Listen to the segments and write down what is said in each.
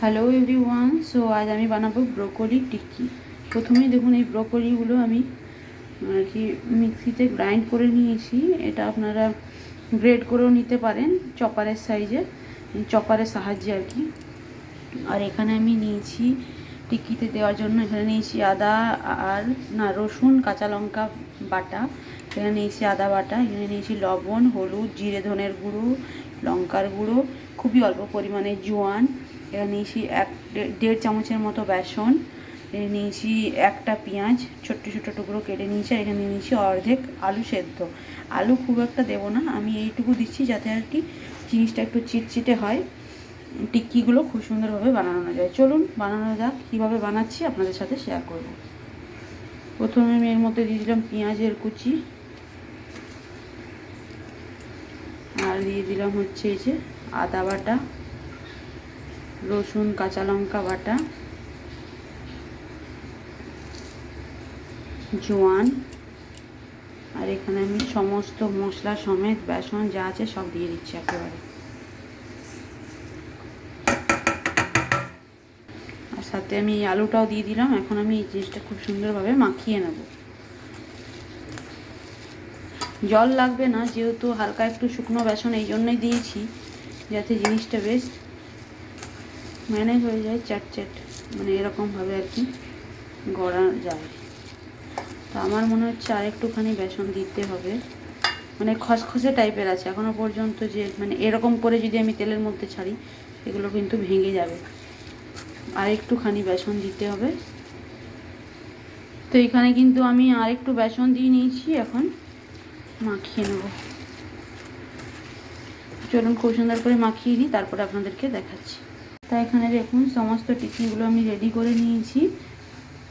Hello everyone. So আজ আমি বানাবো ব্রোকলি টিক্কি। প্রথমেই দেখুন এই ব্রোকলিগুলো আমি আর কি মিক্সিতে গ্রাইন্ড করে নিয়েছি। এটা আপনারা গ্রেড করেও নিতে পারেন চপারের সাইজে, চপারের সাহায্যে আর কি। আর এখানে আমি নিয়েছি টিক্কিতে দেওয়ার জন্য, এখানে নিয়েছি আদা আর রসুন কাঁচা লঙ্কা বাটা, এখানে নিয়েছি আদা বাটা, এখানে নিয়েছি লবণ, হলুদ, জিরে ধনের গুঁড়ো, লঙ্কার গুঁড়ো, খুবই অল্প পরিমাণে জোয়ান, এখানে নিয়েছি 1.5 চামচের মতো বেসন, এখানে নিয়েছি একটা পেঁয়াজ ছোট্ট ছোট্ট টুকরো কেটে নিয়েছি, আর এখানে নিয়েছি অর্ধেক আলু সেদ্ধ। আলু খুব একটা দেবো না, আমি এইটুকু দিচ্ছি যাতে আর কি জিনিসটা একটু চিটচিটে হয়, টিক্কিগুলো খুব সুন্দরভাবে বানানো যায়। চলুন বানানো যাক। কীভাবে বানাচ্ছি আপনাদের সাথে শেয়ার করব। প্রথমে আমি এর মধ্যে দিয়ে দিলাম পেঁয়াজের কুচি, আর দিয়ে দিলাম হচ্ছে এই যে আদা বাটা, রসুন কাঁচা লঙ্কা বাটা, জোয়ান, আর এখানে আমি সমস্ত মশলা সমেত বেসন যা আছে সব দিয়ে দিচ্ছি একেবারে। আর সাথে আমি এই আলুটাও দিয়ে দিলাম। এখন আমি এই জিনিসটা খুব সুন্দরভাবে মাখিয়ে নেব। জল লাগবে না, যেহেতু হালকা একটু শুকনো বেসন এই জন্যই দিয়েছি যাতে জিনিসটা বেশ ম্যানেজ হয়ে যায়, চ্যাট মানে এরকমভাবে আর কি গড়া যায়। তো আমার মনে হচ্ছে আর একটুখানি বেসন দিতে হবে, মানে খসখসে টাইপের আছে এখনও পর্যন্ত, যে মানে এরকম করে যদি আমি তেলের মধ্যে ছাড়ি এগুলো কিন্তু ভেঙে যাবে। আর একটুখানি বেসন দিতে হবে। তো এখানে কিন্তু আমি আর একটু বেসন দিয়ে নিয়েছি, এখন মাখিয়ে নেব। চলুন খুব সুন্দর করে মাখিয়ে নিই, তারপরে আপনাদেরকে দেখাচ্ছি। তাই এখানে দেখুন সমস্ত টিকিগুলো আমি রেডি করে নিয়েছি।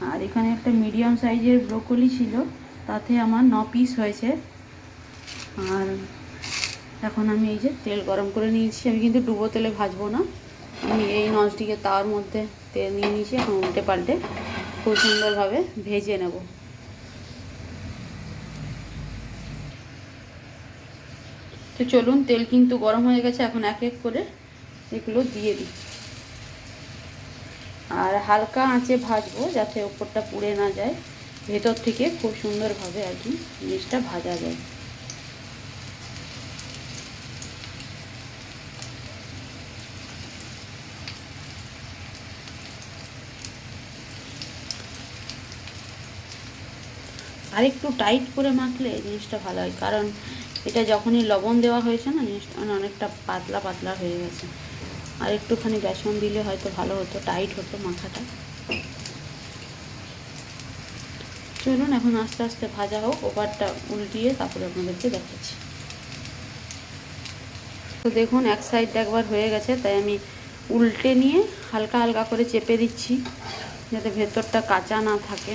আর এখানে একটা মিডিয়াম সাইজের ব্রোকলি ছিল, তাতে আমার 9 পিস হয়েছে। আর এখন আমি এই যে তেল গরম করে নিয়েছি, আমি কিন্তু ডুবো তেলে ভাজবো না, আমি এই ননস্টিকের তাওয়ার মধ্যে তেল নিয়ে নিয়েছি। এখন উল্টে পাল্টে খুব সুন্দরভাবে ভেজে নেব। তো চলুন, তেল কিন্তু গরম হয়ে গেছে, এখন এক এক করে এগুলো দিয়ে দিই। আর হালকা আঁচে ভাজবো যাতে ওপরটা পুড়ে না যায়, ভেতর থেকে খুব সুন্দরভাবে আর কি জিনিসটা ভাজা যায়। আর একটু টাইট করে মাখলে জিনিসটা ভালো হয়, কারণ এটা যখনই লবণ দেওয়া হয়েছে না, জিনিসটা অনেকটা পাতলা পাতলা হয়ে গেছে। আর একটুখানি বেসন দিলে হয়তো ভালো হতো, টাইট হতো মাখাটা। চলুন এখন আস্তে আস্তে ভাজা হোক, ওপারটা উল্টিয়ে তারপরে আপনাদেরকে দেখাচ্ছি। তো দেখুন এক সাইডটা একবার হয়ে গেছে, তাই আমি উল্টে নিয়ে হালকা হালকা করে চেপে দিচ্ছি যাতে ভেতরটা কাঁচা না থাকে।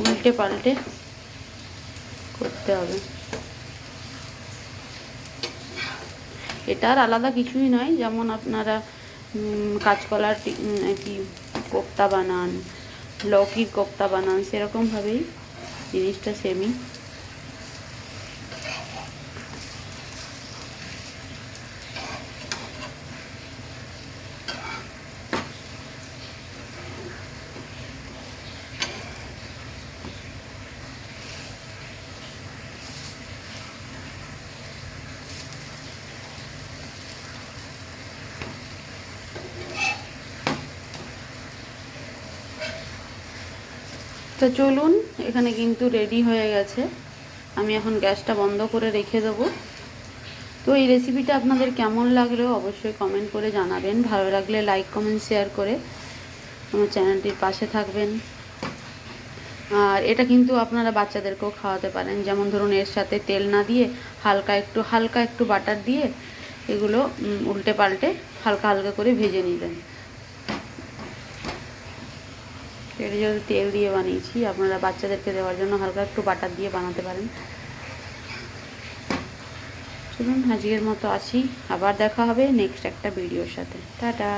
উল্টে পাল্টে করতে হবে। এটা আর আলাদা কিছুই নয়, যেমন আপনারা কাঁচকলার কি কোপ্তা বানান, লৌকির কোপ্তা বানান, সেরকমভাবেই জিনিসটা সেমই। তো চলুন, এখানে কিন্তু রেডি হয়ে গেছে। আমি এখন গ্যাসটা বন্ধ করে রেখে দেবো। তো এই রেসিপিটা আপনাদের কেমন লাগলো অবশ্যই কমেন্ট করে জানাবেন। ভালো লাগলে লাইক কমেন্ট শেয়ার করে আমার চ্যানেলটির পাশে থাকবেন। আর এটা কিন্তু আপনারা বাচ্চাদেরকেও খাওয়াতে পারেন, যেমন ধরুন এর সাথে তেল না দিয়ে হালকা একটু বাটার দিয়ে এগুলো উল্টে পাল্টে হালকা হালকা করে ভেজে নিলেন। এটা যেহেতু তেল দিয়ে বানিয়েছি, আপনারা বাচ্চাদেরকে দেওয়ার জন্য হালকা একটু বাটার দিয়ে বানাতে পারেন। চলুন আজকের মতো আসি, আবার দেখা হবে নেক্সট একটা ভিডিওর সাথে। টাটা।